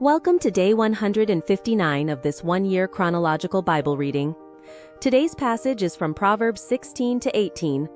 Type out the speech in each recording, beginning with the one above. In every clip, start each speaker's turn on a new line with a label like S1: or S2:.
S1: Welcome to day 159 of this one-year chronological Bible reading. Today's passage is from Proverbs 16 to 18.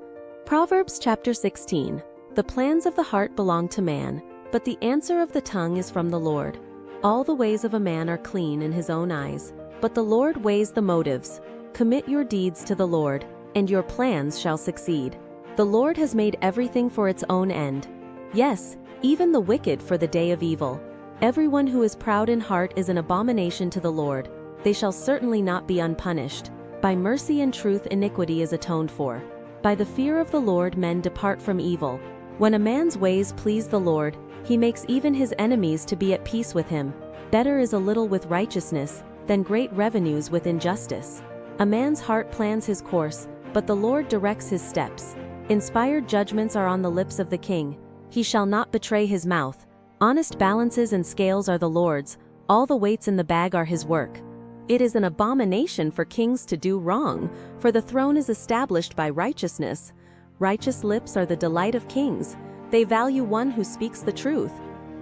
S1: Proverbs chapter 16. The plans of the heart belong to man, but the answer of the tongue is from the Lord. All the ways of a man are clean in his own eyes, but the Lord weighs the motives. Commit your deeds to the Lord, and your plans shall succeed. The Lord has made everything for its own end. Yes, even the wicked for the day of evil. Everyone who is proud in heart is an abomination to the Lord. They shall certainly not be unpunished. By mercy and truth iniquity is atoned for. By the fear of the Lord men depart from evil. When a man's ways please the Lord, he makes even his enemies to be at peace with him. Better is a little with righteousness than great revenues with injustice. A man's heart plans his course, but the Lord directs his steps. Inspired judgments are on the lips of the king. He shall not betray his mouth. Honest balances and scales are the Lord's, all the weights in the bag are his work. It is an abomination for kings to do wrong, for the throne is established by righteousness. Righteous lips are the delight of kings. They value one who speaks the truth.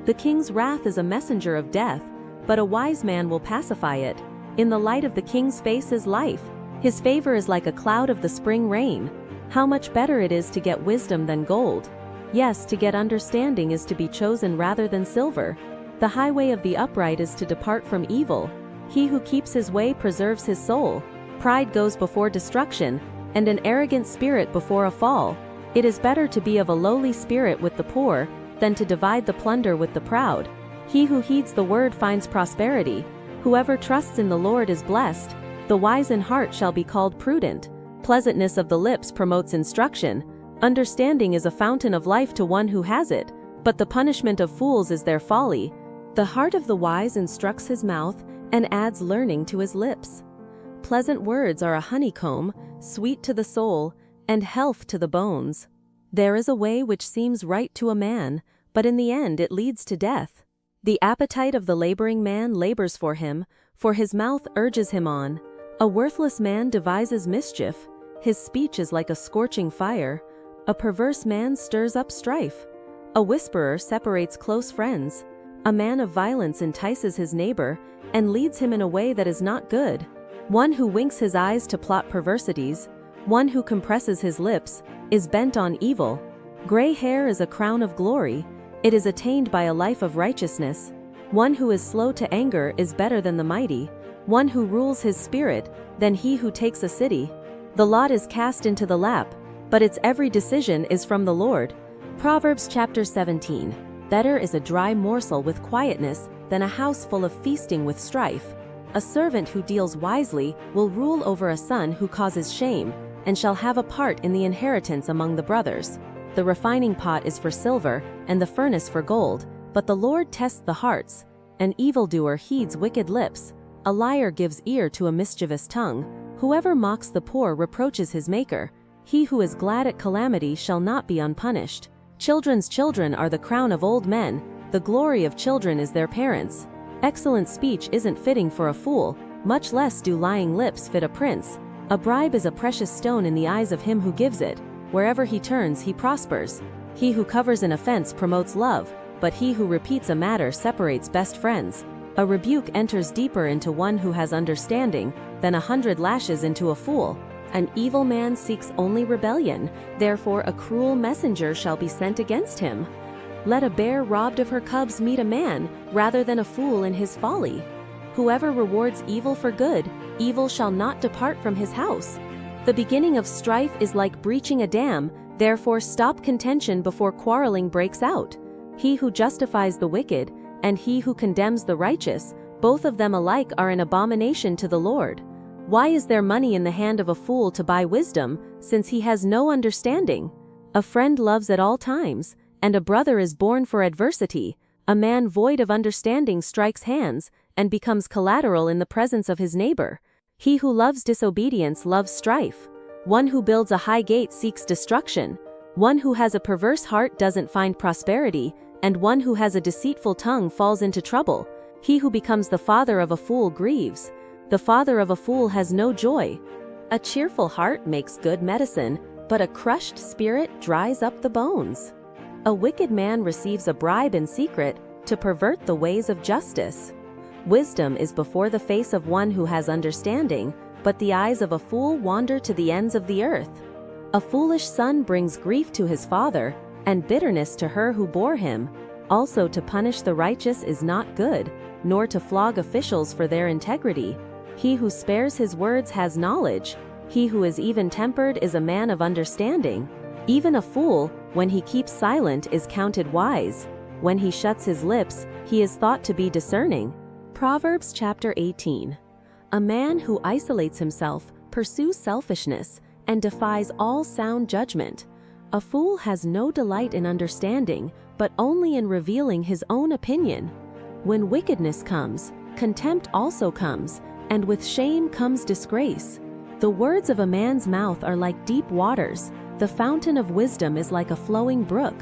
S1: The king's wrath is a messenger of death, but a wise man will pacify it. In the light of the king's face is life. His favor is like a cloud of the spring rain. How much better it is to get wisdom than gold. Yes, to get understanding is to be chosen rather than silver. The highway of the upright is to depart from evil. He who keeps his way preserves his soul. Pride goes before destruction, and an arrogant spirit before a fall. It is better to be of a lowly spirit with the poor, than to divide the plunder with the proud. He who heeds the word finds prosperity. Whoever trusts in the Lord is blessed. The wise in heart shall be called prudent. Pleasantness of the lips promotes instruction. Understanding is a fountain of life to one who has it, but the punishment of fools is their folly. The heart of the wise instructs his mouth, and adds learning to his lips. Pleasant words are a honeycomb, sweet to the soul, and health to the bones. There is a way which seems right to a man, but in the end it leads to death. The appetite of the laboring man labors for him, for his mouth urges him on. A worthless man devises mischief. His speech is like a scorching fire. A perverse man stirs up strife. A whisperer separates close friends. A man of violence entices his neighbor, and leads him in a way that is not good. One who winks his eyes to plot perversities, one who compresses his lips, is bent on evil. Gray hair is a crown of glory. It is attained by a life of righteousness. One who is slow to anger is better than the mighty. One who rules his spirit than he who takes a city. The lot is cast into the lap, but its every decision is from the Lord. Proverbs chapter 17. Better is a dry morsel with quietness than a house full of feasting with strife. A servant who deals wisely will rule over a son who causes shame, and shall have a part in the inheritance among the brothers. The refining pot is for silver, and the furnace for gold, but the Lord tests the hearts. An evildoer heeds wicked lips. A liar gives ear to a mischievous tongue. Whoever mocks the poor reproaches his maker. He who is glad at calamity shall not be unpunished. Children's children are the crown of old men. The glory of children is their parents. Excellent speech isn't fitting for a fool, much less do lying lips fit a prince. A bribe is a precious stone in the eyes of him who gives it. Wherever he turns, he prospers. He who covers an offense promotes love, but he who repeats a matter separates best friends. A rebuke enters deeper into one who has understanding than 100 lashes into a fool. An evil man seeks only rebellion, therefore a cruel messenger shall be sent against him. Let a bear robbed of her cubs meet a man, rather than a fool in his folly. Whoever rewards evil for good, evil shall not depart from his house. The beginning of strife is like breaching a dam, therefore stop contention before quarreling breaks out. He who justifies the wicked, and he who condemns the righteous, both of them alike are an abomination to the Lord. Why is there money in the hand of a fool to buy wisdom, since he has no understanding? A friend loves at all times, and a brother is born for adversity. A man void of understanding strikes hands, and becomes collateral in the presence of his neighbor. He who loves disobedience loves strife. One who builds a high gate seeks destruction. One who has a perverse heart doesn't find prosperity, and one who has a deceitful tongue falls into trouble. He who becomes the father of a fool grieves. The father of a fool has no joy. A cheerful heart makes good medicine, but a crushed spirit dries up the bones. A wicked man receives a bribe in secret, to pervert the ways of justice. Wisdom is before the face of one who has understanding, but the eyes of a fool wander to the ends of the earth. A foolish son brings grief to his father, and bitterness to her who bore him. Also to punish the righteous is not good, nor to flog officials for their integrity. He who spares his words has knowledge. He who is even-tempered is a man of understanding. Even a fool, when he keeps silent, is counted wise. When he shuts his lips, he is thought to be discerning. Proverbs chapter 18. A man who isolates himself pursues selfishness and defies all sound judgment. A fool has no delight in understanding, but only in revealing his own opinion. When wickedness comes, contempt also comes, and with shame comes disgrace. The words of a man's mouth are like deep waters. The fountain of wisdom is like a flowing brook.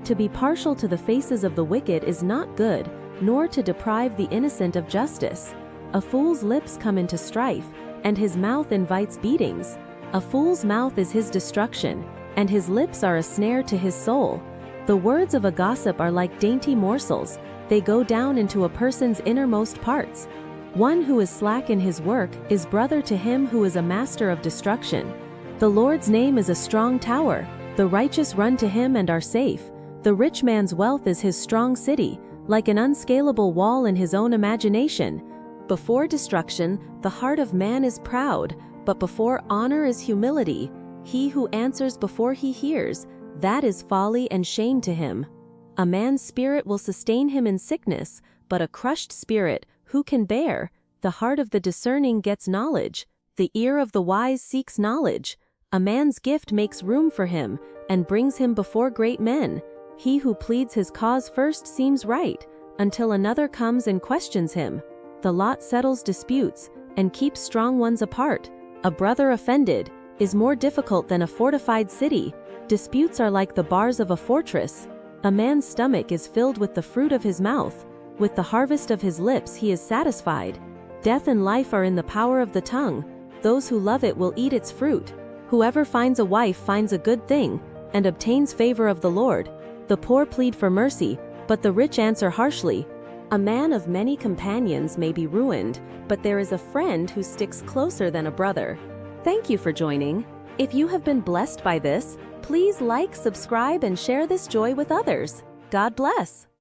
S1: To be partial to the faces of the wicked is not good, nor to deprive the innocent of justice. A fool's lips come into strife, and his mouth invites beatings. A fool's mouth is his destruction, and his lips are a snare to his soul. The words of a gossip are like dainty morsels. They go down into a person's innermost parts. One who is slack in his work is brother to him who is a master of destruction. The Lord's name is a strong tower. The righteous run to him and are safe. The rich man's wealth is his strong city, like an unscalable wall in his own imagination. Before destruction, the heart of man is proud, but before honor is humility. He who answers before he hears, that is folly and shame to him. A man's spirit will sustain him in sickness, but a crushed spirit who can bear? The heart of the discerning gets knowledge. The ear of the wise seeks knowledge. A man's gift makes room for him, and brings him before great men. He who pleads his cause first seems right, until another comes and questions him. The lot settles disputes, and keeps strong ones apart. A brother offended is more difficult than a fortified city. Disputes are like the bars of a fortress. A man's stomach is filled with the fruit of his mouth. With the harvest of his lips he is satisfied. Death and life are in the power of the tongue. Those who love it will eat its fruit. Whoever finds a wife finds a good thing, and obtains favor of the Lord. The poor plead for mercy, but the rich answer harshly. A man of many companions may be ruined, but there is a friend who sticks closer than a brother. Thank you for joining. If you have been blessed by this, please like, subscribe, and share this joy with others. God bless.